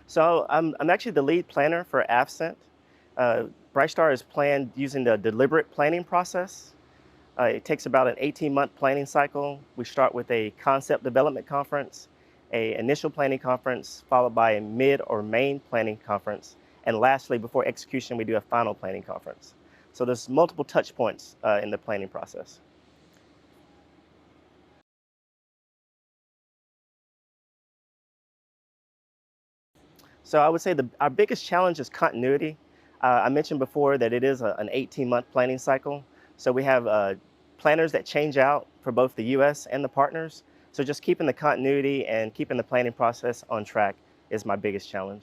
So I'm actually the lead planner for AFCENT. BrightStar is planned using the deliberate planning process. It takes about an 18-month planning cycle. We start with a concept development conference, a initial planning conference, followed by a mid or main planning conference, and lastly, before execution, we do a final planning conference. So there's multiple touch points in the planning process. So I would say our biggest challenge is continuity. I mentioned before that it is an 18-month planning cycle. So we have planners that change out for both the US and the partners. So just keeping the continuity and keeping the planning process on track is my biggest challenge.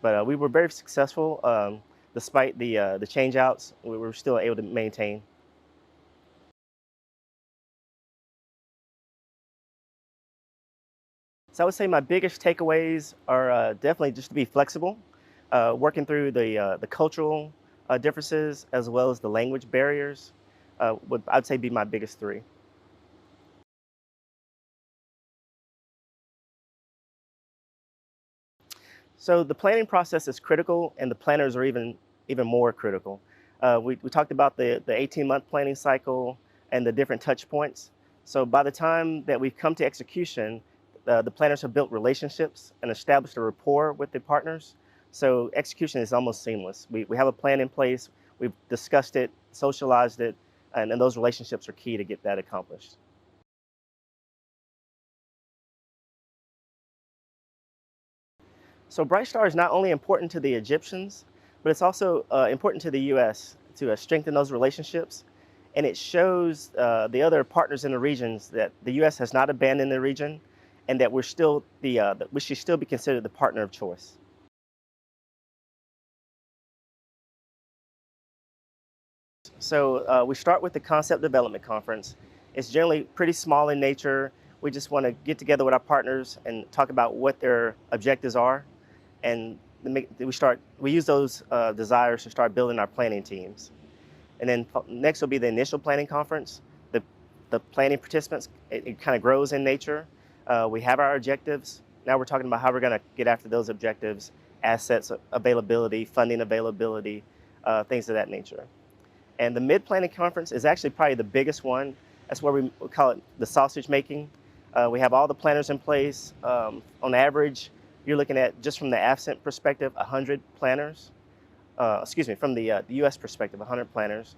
But we were very successful. Despite the change outs, we were still able to maintain. So I would say my biggest takeaways are definitely just to be flexible, working through the cultural differences as well as the language barriers would I'd say be my biggest three. So the planning process is critical, and the planners are even more critical. We talked about the 18-month planning cycle and the different touch points. So by the time that we come to execution, the planners have built relationships and established a rapport with the partners. So execution is almost seamless. We have a plan in place. We've discussed it, socialized it, and those relationships are key to get that accomplished. So Bright Star is not only important to the Egyptians, but it's also important to the U.S. to strengthen those relationships. And it shows the other partners in the regions that the U.S. has not abandoned the region, and that we're still that we should still be considered the partner of choice. So we start with the concept development conference. It's generally pretty small in nature. We just want to get together with our partners and talk about what their objectives are, and we use those desires to start building our planning teams. And then next will be the initial planning conference. The planning participants, it kind of grows in nature. We have our objectives. Now we're talking about how we're going to get after those objectives, assets availability, funding availability, things of that nature. And the mid-planning conference is actually probably the biggest one. That's where we call it the sausage making. We have all the planners in place. On average, you're looking at, just from the AFCENT perspective, 100 planners. Excuse me, from the U.S. perspective, 100 planners.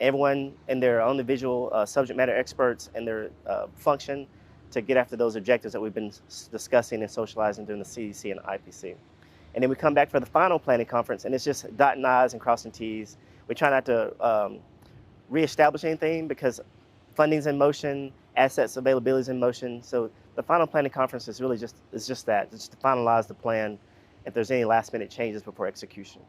Everyone in their own individual subject matter experts and their function to get after those objectives that we've been discussing and socializing during the CDC and IPC. And then we come back for the final planning conference, and it's just dotting I's and crossing T's. We try not to reestablish anything because funding's in motion, assets availability is in motion. So the final planning conference is really just that, just to finalize the plan if there's any last minute changes before execution.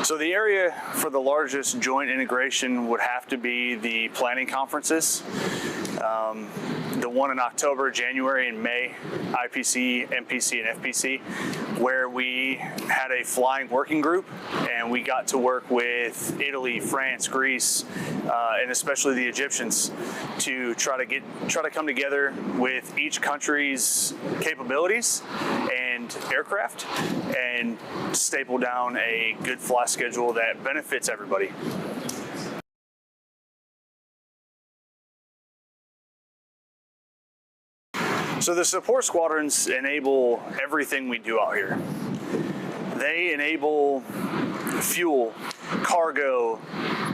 So the area for the largest joint integration would have to be the planning conferences. The one in October, January, and May, IPC, MPC, and FPC, where we had a flying working group, and we got to work with Italy, France, Greece, and especially the Egyptians to try to come together with each country's capabilities and unmanned aircraft and staple down a good fly schedule that benefits everybody. So the support squadrons enable everything we do out here. They enable fuel, cargo,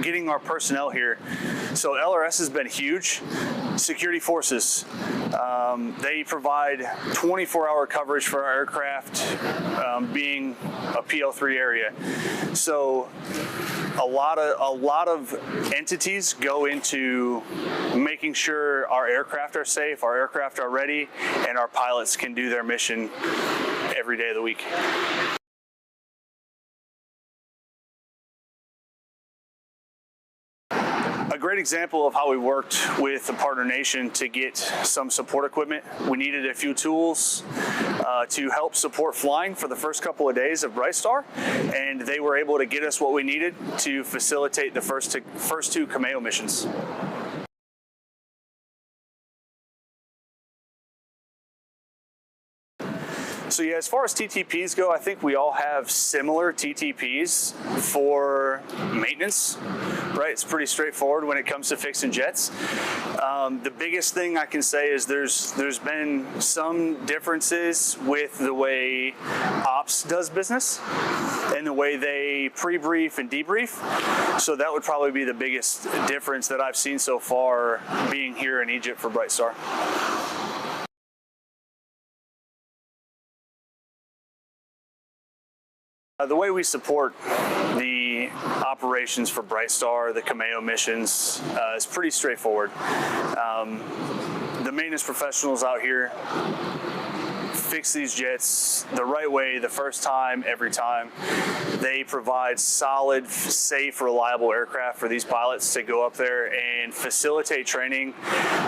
getting our personnel here. So LRS has been huge. Security forces, they provide 24-hour coverage for our aircraft, being a PL3 area. So a lot of entities go into making sure our aircraft are safe, our aircraft are ready, and our pilots can do their mission every day of the week. A great example of how we worked with a partner nation to get some support equipment. We needed a few tools to help support flying for the first couple of days of Bright Star, and they were able to get us what we needed to facilitate the first two Cameo missions. So yeah, as far as TTPs go, I think we all have similar TTPs for maintenance, right? It's pretty straightforward when it comes to fixing jets. The biggest thing I can say is there's been some differences with the way ops does business and the way they pre-brief and debrief. So that would probably be the biggest difference that I've seen so far being here in Egypt for Bright Star. The way we support the operations for Bright Star, the Cameo missions, is pretty straightforward. The maintenance professionals out here fix these jets the right way the first time, every time. They provide solid, safe, reliable aircraft for these pilots to go up there and facilitate training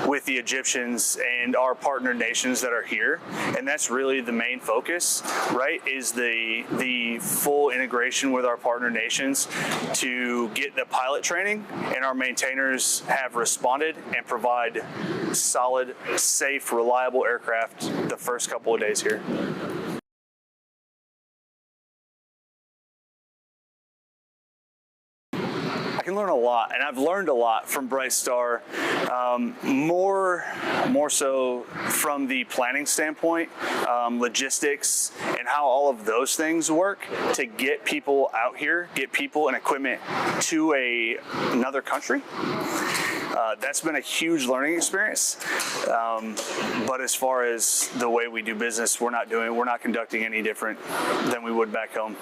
with the Egyptians and our partner nations that are here. And that's really the main focus, right, is the full integration with our partner nations to get the pilot training, and our maintainers have responded and provide solid, safe, reliable aircraft the first couple of days here. I can learn a lot, and I've learned a lot from Bright Star, more so from the planning standpoint, logistics, and how all of those things work to get people out here, get people and equipment to another country. That's been a huge learning experience. But as far as the way we do business, we're not conducting any different than we would back home.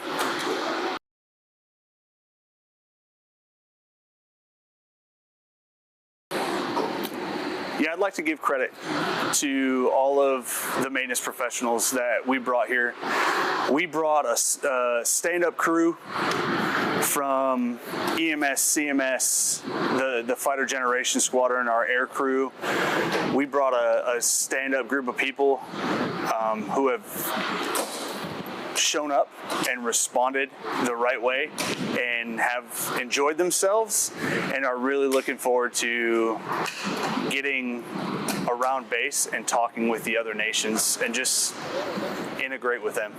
Yeah, I'd like to give credit to all of the maintenance professionals that we brought here. We brought a stand-up crew from EMS, CMS, the fighter generation squadron, our air crew. We brought a stand-up group of people who have shown up and responded the right way and have enjoyed themselves and are really looking forward to getting around base and talking with the other nations and just integrate with them.